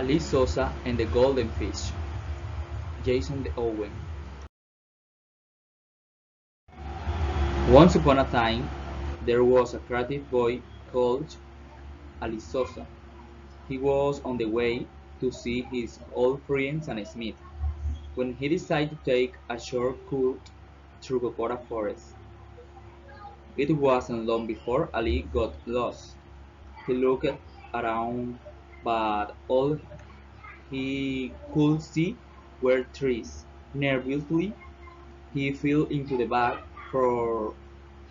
Ali Sosa and the Golden Fish, Jason the Owen. Once upon a time, there was a creative boy called Ali Sosa. He was on the way to see his old friend Sam Smith when he decided to take a shortcut through Cocora Forest. It wasn't long before Ali got lost. He looked around, but all he could see were trees. Nervously, he fell into the bag for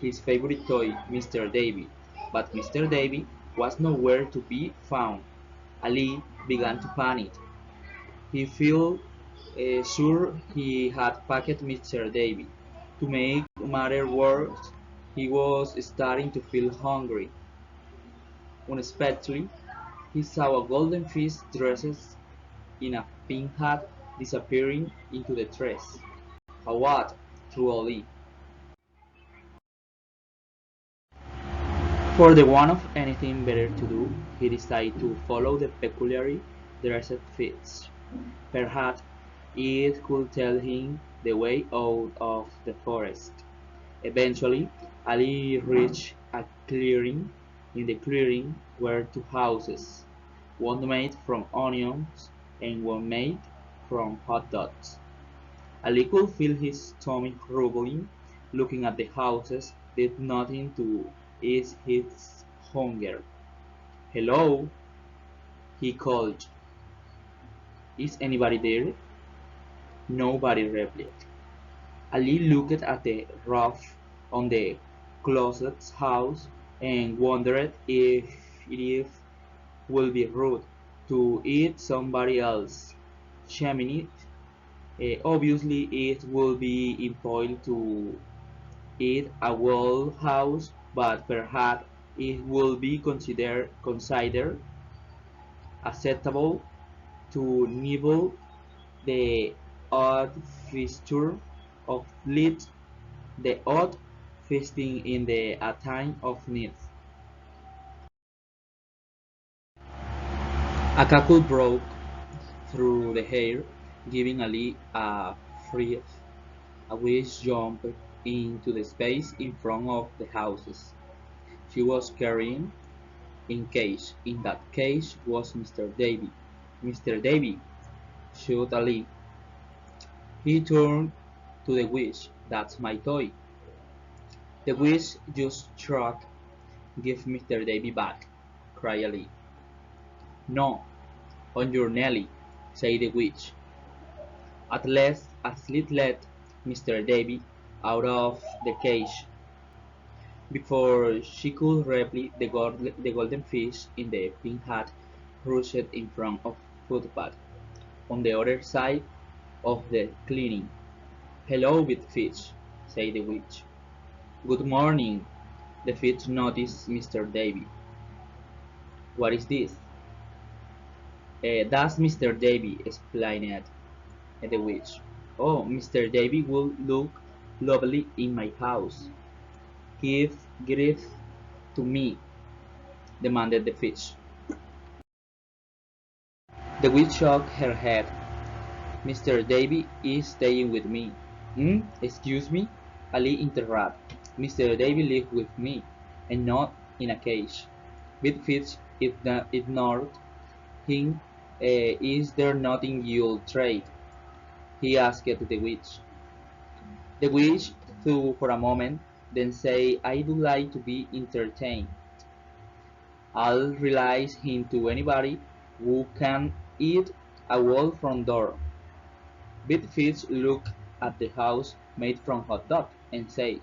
his favorite toy, Mr. Davy. But Mr. Davy was nowhere to be found. Ali began to panic. He felt sure he had packed Mr. Davy. To make matters worse, he was starting to feel hungry. Unexpectedly, he saw a golden fish dressed in a pink hat disappearing into the trees. A what? Through Ali. For the want of anything better to do, he decided to follow the peculiarly dressed fish. Perhaps it could tell him the way out of the forest. Eventually, Ali reached a clearing. In the clearing were two houses, one made from onions and one made from hot dogs. Ali could feel his stomach rumbling. Looking at the houses did nothing to ease his hunger. "Hello," he called. "Is anybody there?" Nobody replied. Ali looked at the roof on the closest house and wondered if it would be rude to eat somebody else's chimney. Obviously, it would be impolite to eat a whole house, but perhaps it would be considered acceptable to nibble the odd fixture of lit the odd feasting in a time of need. A cackle broke through the air, giving Ali a fright. A witch jumped into the space in front of the houses. She was carrying a cage. In that cage was Mr. Davy. "Mr. Davy!" shouted Ali. He turned to the witch. "That's my toy." The witch just shrugged. "Give Mr. Davy back," cried Ali. "No, on your Nelly," said the witch. At last Aslit let Mr. Davy out of the cage. Before she could reply, the golden fish in the pink hat rushed in front of footpath on the other side of the clearing. "Hello, big fish," said the witch. "Good morning." The fish noticed Mr. Davy. "What is this?" "That's Mr. Davy," explained the witch. "Oh, Mr. Davy will look lovely in my house." Give it to me," demanded the fish. The witch shook her head. "Mr. Davy is staying with me." Excuse me," Ali interrupted. "Mr. Davy lives with me, and not in a cage." Big Fish ignored him. "Is there nothing you'll trade?" he asked the witch. The witch thought for a moment, then said, "I'd like to be entertained. I'll release him to anybody who can eat a whole front door." Big Fish looked at the house made from hot dog and said,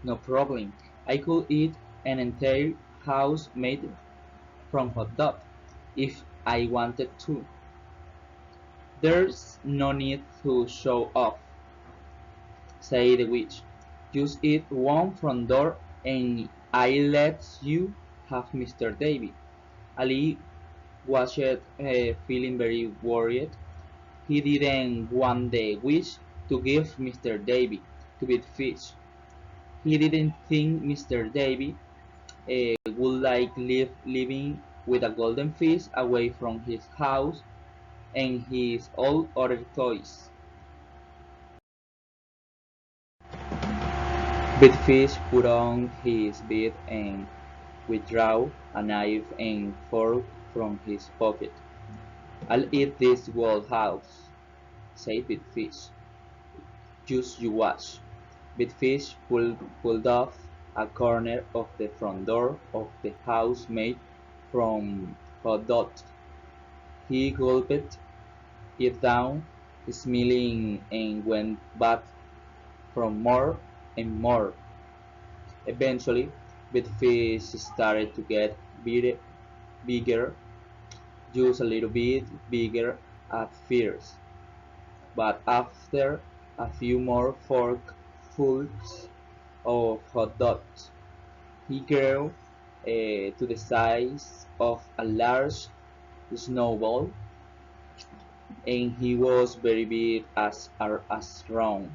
"No problem. I could eat an entire house made from hot dog if I wanted to." "There's no need to show off," said the witch. "Just eat one front door and I'll let you have Mr. Davy." Ali was feeling very worried. He didn't want the witch to give Mr. Davy to Big Fish. He didn't think Mr. Davy would like living with a golden fish away from his house. and his all other toys. Big Fish put on his bib and withdrew a knife and fork from his pocket. "I'll eat this whole house," said Big Fish. "Just you watch." Big Fish pulled off a corner of the front door of the house made from hot dogs. He gulped it down, smiling, and went back for more and more. Eventually, Big Fish started to get bigger, just a little bit bigger at first. But after a few more forkfuls of hot dogs, he grew to the size of a large snowball, and he was very big as round.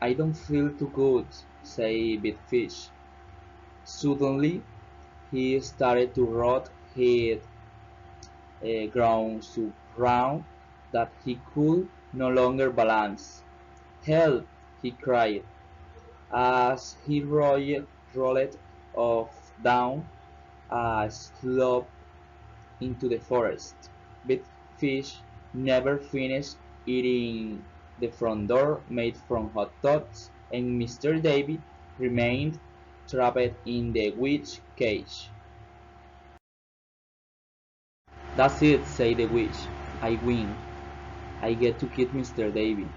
"I don't feel too good," said Big Fish. Suddenly, he started to rot. He'd grown so round that he could no longer balance. "Help!" he cried, as he rolled off down a slope into the forest. Big Fish never finished eating the front door made from hot dogs, and Mr. Davy remained trapped in the witch cage. "That's it," said the witch. "I win. I get to keep Mr. Davy."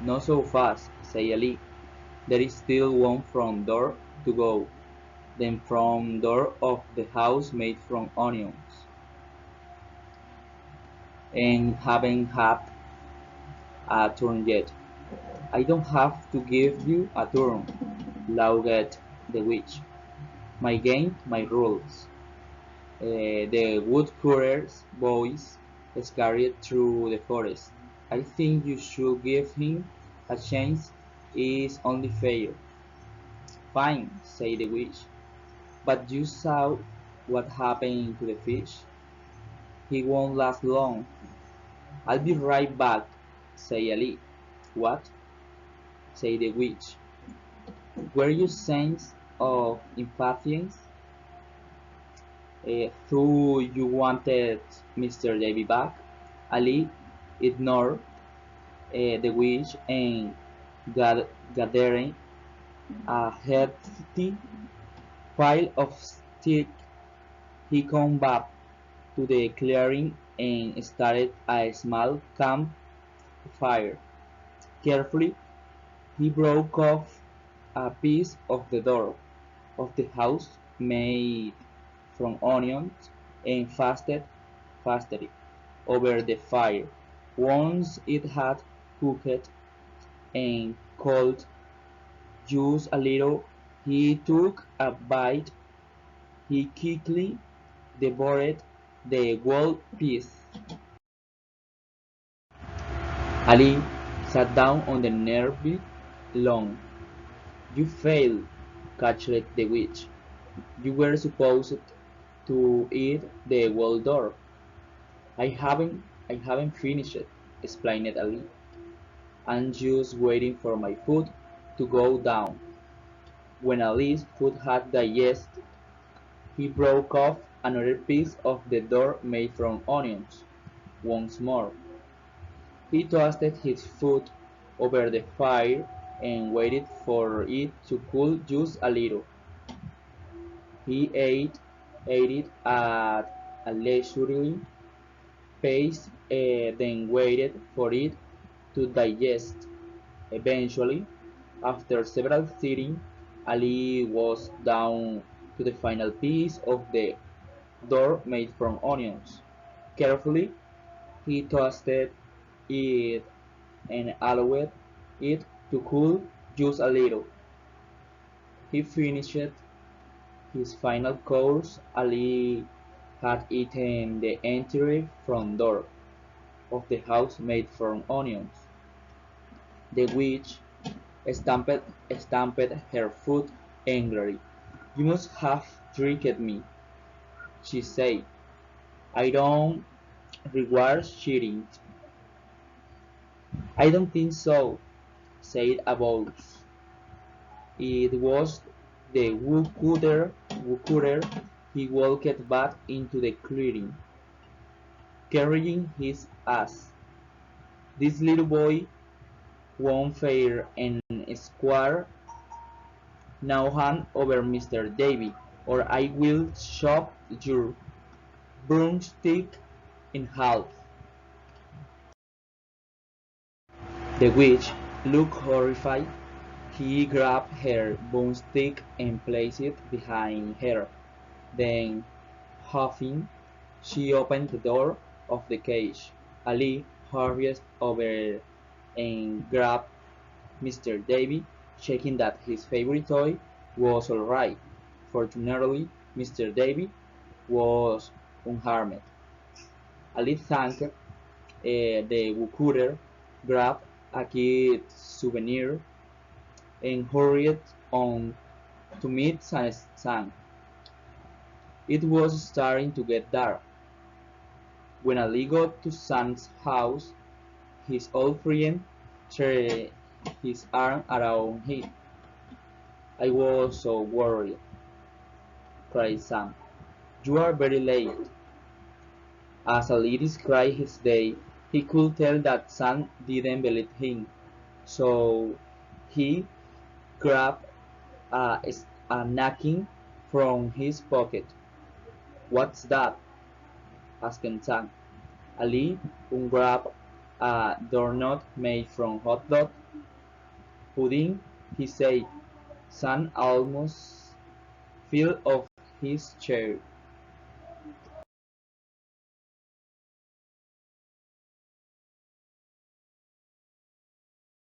"Not so fast," said Ali. "There is still one front door to go. The front door of the house made from onions, and haven't had a turn yet." "I don't have to give you a turn," laughed the witch. "My game, my rules." The woodcutter's voice scurried through the forest. "I think you should give him a chance. It's only fair." "Fine," said the witch. "But you saw what happened to the fish. He won't last long." "I'll be right back," said Ali. "What?" said the witch. "Were you sense of impatience? Thought you wanted Mr. Davy back?" Ali ignored the witch and gathering a hefty pile of sticks, he came back to the clearing and started a small campfire. Carefully, he broke off a piece of the door of the house made from onions and fastened it over the fire. Once it had cooked and cooled just a little, he took a bite. He quickly devoured the whole piece. Ali sat down on the nearby lawn. "You failed," cackled the witch. "You were supposed to eat the whole door." I haven't finished," explained Ali. "I'm just waiting for my food to go down." When Ali's food had digested, he broke off another piece of the door made from onions. Once more, he toasted his foot over the fire and waited for it to cool just a little. He ate it at a leisurely pace, then waited for it to digest. Eventually, after several sittings, Ali was down to the final piece of the door made from onions. Carefully, he toasted it and allowed it to cool just a little. He finished his final course. Ali had eaten the entire front door of the house made from onions. The witch stamped her foot angrily. "You must have tricked me," she said. "I don't rewards cheating. I don't think so, said a voice. It was the woodcutter. He walked back into the clearing, carrying his axe. This little boy won't fair and square. Now hand over Mr. Davy, or I will chop your broomstick in half. The witch looked horrified. He grabbed her broomstick and placed it behind her. Then, huffing, she opened the door of the cage. Ali hurried over and grabbed Mr. Davy, checking that his favorite toy was all right. Fortunately, Mr. Davy was unharmed. Ali thanked the woodcutter, grabbed a kid souvenir, and hurried on to meet Sam. It was starting to get dark. When Ali got to Sam's house, his old friend threw his arm around him. "I was so worried," cried Sam. "You are very late." As Ali described his day, he could tell that Sam didn't believe him, so he grabbed a napkin from his pocket. "What's that?" asked Sam. Ali unwrapped a doorknob made from hot dog pudding. He said. Sam almost fell off his chair.